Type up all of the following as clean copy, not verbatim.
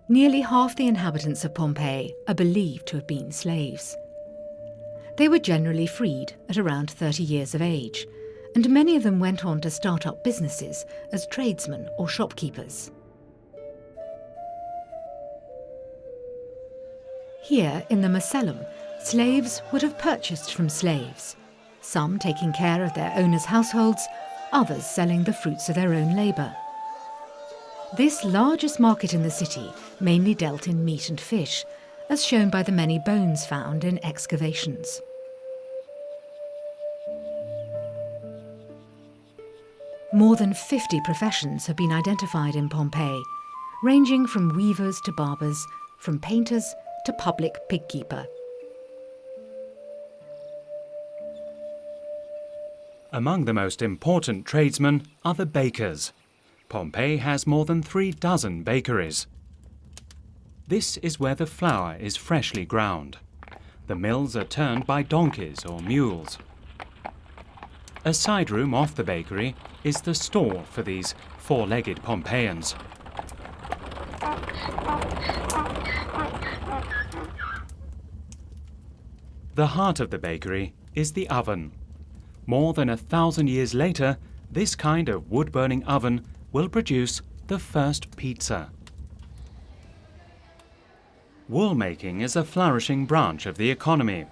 Nearly half the inhabitants of Pompeii are believed to have been slaves. They were generally freed at around 30 years of age, and many of them went on to start up businesses as tradesmen or shopkeepers. Here in the Macellum, slaves would have purchased from slaves, some taking care of their owners' households, others selling the fruits of their own labour. This largest market in the city mainly dealt in meat and fish, as shown by the many bones found in excavations. More than 50 professions have been identified in Pompeii, ranging from weavers to barbers, from painters to public pigkeeper. Among the most important tradesmen are the bakers. Pompeii has more than 36 bakeries. This is where the flour is freshly ground. The mills are turned by donkeys or mules. A side room off the bakery is the store for these four-legged Pompeians. The heart of the bakery is the oven. More than 1,000 years later, this kind of wood-burning oven will produce the first pizza. Wool making is a flourishing branch of the economy.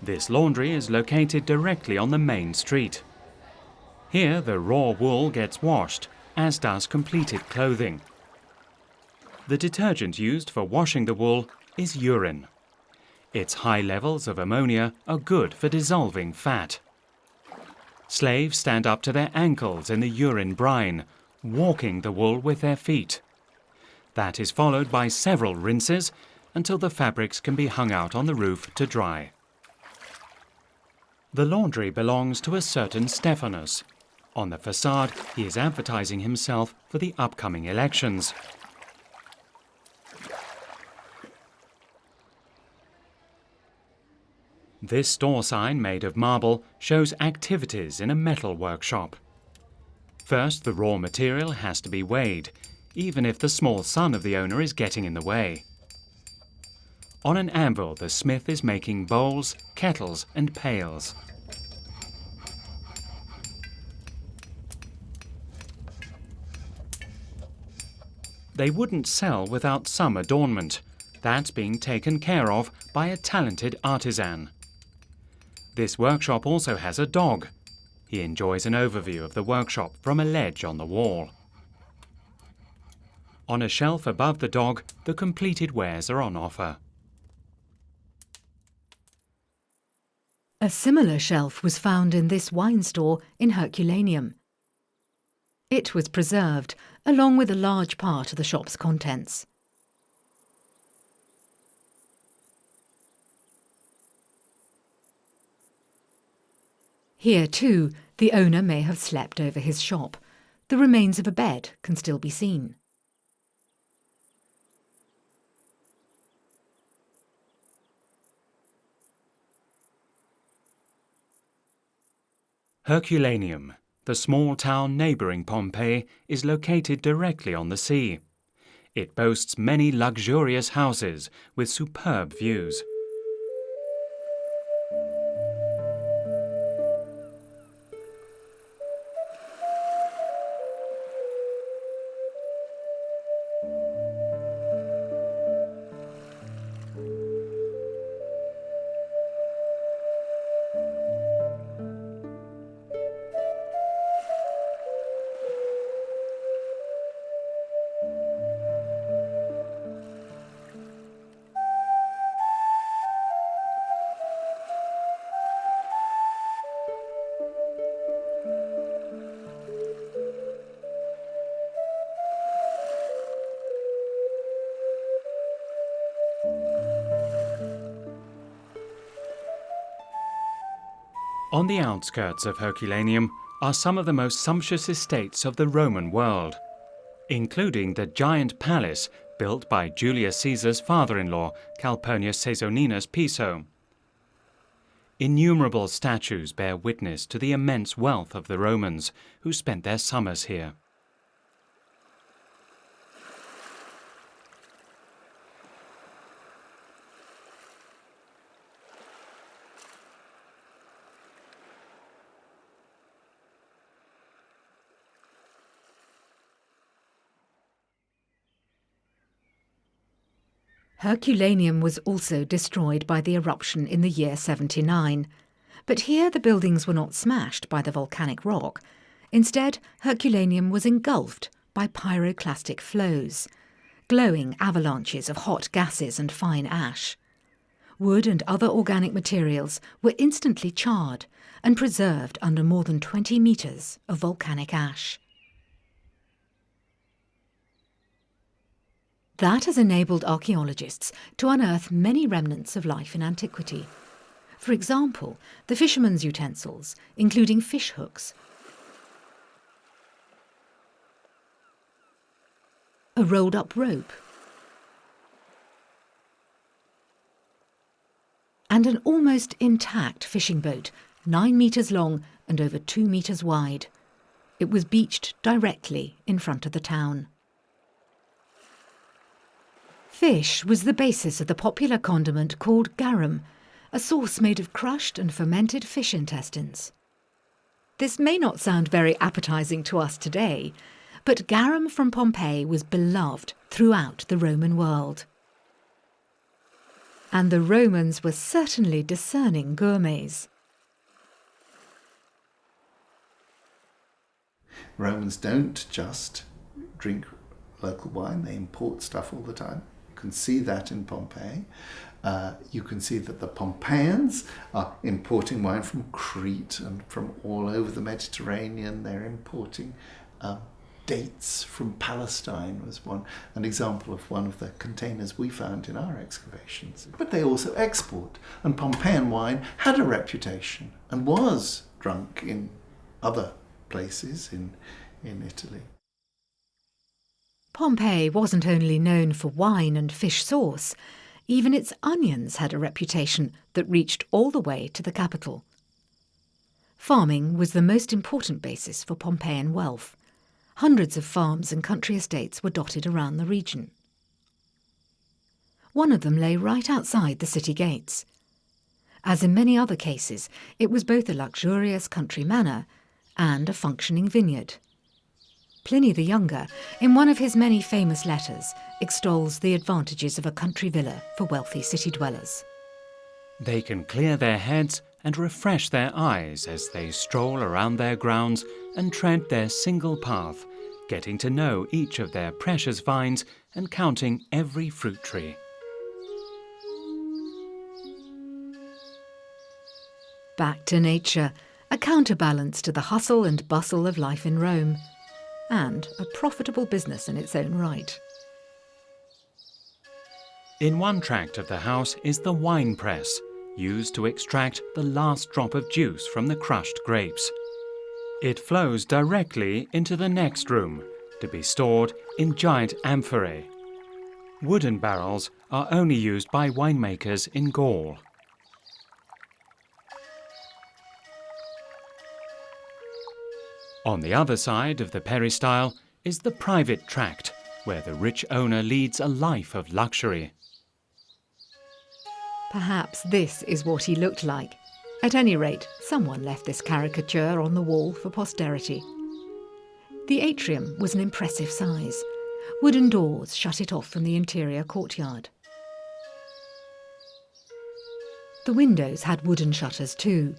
This laundry is located directly on the main street. Here the raw wool gets washed, as does completed clothing. The detergent used for washing the wool is urine. Its high levels of ammonia are good for dissolving fat. Slaves stand up to their ankles in the urine brine, walking the wool with their feet. That is followed by several rinses until the fabrics can be hung out on the roof to dry. The laundry belongs to a certain Stephanos. On the facade, he is advertising himself for the upcoming elections. This store sign made of marble shows activities in a metal workshop. First, the raw material has to be weighed, even if the small son of the owner is getting in the way. On an anvil, the smith is making bowls, kettles, and pails. They wouldn't sell without some adornment. That's being taken care of by a talented artisan. This workshop also has a dog. He enjoys an overview of the workshop from a ledge on the wall. On a shelf above the dog, the completed wares are on offer. A similar shelf was found in this wine store in Herculaneum. It was preserved, along with a large part of the shop's contents. Here, too, the owner may have slept over his shop. The remains of a bed can still be seen. Herculaneum, the small town neighbouring Pompeii, is located directly on the sea. It boasts many luxurious houses with superb views. On the outskirts of Herculaneum are some of the most sumptuous estates of the Roman world, including the giant palace built by Julius Caesar's father-in-law, Calpurnius Caesoninus Piso. Innumerable statues bear witness to the immense wealth of the Romans who spent their summers here. Herculaneum was also destroyed by the eruption in the year 79. But here the buildings were not smashed by the volcanic rock. Instead, Herculaneum was engulfed by pyroclastic flows, glowing avalanches of hot gases and fine ash. Wood and other organic materials were instantly charred and preserved under more than 20 metres of volcanic ash. That has enabled archaeologists to unearth many remnants of life in antiquity. For example, the fishermen's utensils, including fish hooks, a rolled-up rope, and an almost intact fishing boat, 9 metres long and over 2 metres wide. It was beached directly in front of the town. Fish was the basis of the popular condiment called garum, a sauce made of crushed and fermented fish intestines. This may not sound very appetizing to us today, but garum from Pompeii was beloved throughout the Roman world. And the Romans were certainly discerning gourmets. Romans don't just drink local wine, they import stuff all the time. You can see that in Pompeii. You can see that the Pompeians are importing wine from Crete and from all over the Mediterranean. They're importing dates from Palestine was an example of one of the containers we found in our excavations. But they also export, and Pompeian wine had a reputation and was drunk in other places in Italy. Pompeii wasn't only known for wine and fish sauce, even its onions had a reputation that reached all the way to the capital. Farming was the most important basis for Pompeian wealth. Hundreds of farms and country estates were dotted around the region. One of them lay right outside the city gates. As in many other cases, it was both a luxurious country manor and a functioning vineyard. Pliny the Younger, in one of his many famous letters, extols the advantages of a country villa for wealthy city dwellers. They can clear their heads and refresh their eyes as they stroll around their grounds and tread their single path, getting to know each of their precious vines and counting every fruit tree. Back to nature, a counterbalance to the hustle and bustle of life in Rome, and a profitable business in its own right. In one tract of the house is the wine press, used to extract the last drop of juice from the crushed grapes. It flows directly into the next room, to be stored in giant amphorae. Wooden barrels are only used by winemakers in Gaul. On the other side of the peristyle is the private tract, where the rich owner leads a life of luxury. Perhaps this is what he looked like. At any rate, someone left this caricature on the wall for posterity. The atrium was an impressive size. Wooden doors shut it off from the interior courtyard. The windows had wooden shutters too.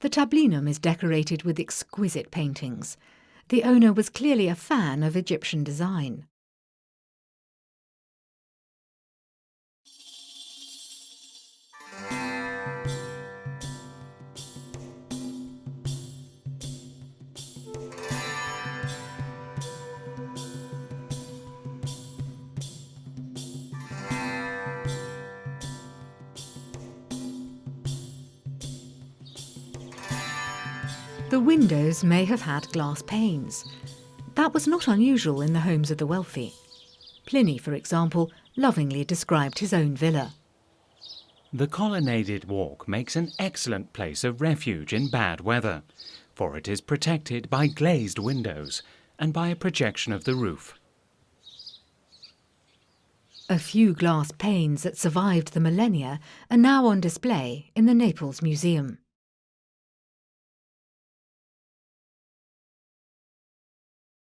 The tablinum is decorated with exquisite paintings. The owner was clearly a fan of Egyptian design. The windows may have had glass panes. That was not unusual in the homes of the wealthy. Pliny, for example, lovingly described his own villa. The colonnaded walk makes an excellent place of refuge in bad weather, for it is protected by glazed windows and by a projection of the roof. A few glass panes that survived the millennia are now on display in the Naples Museum.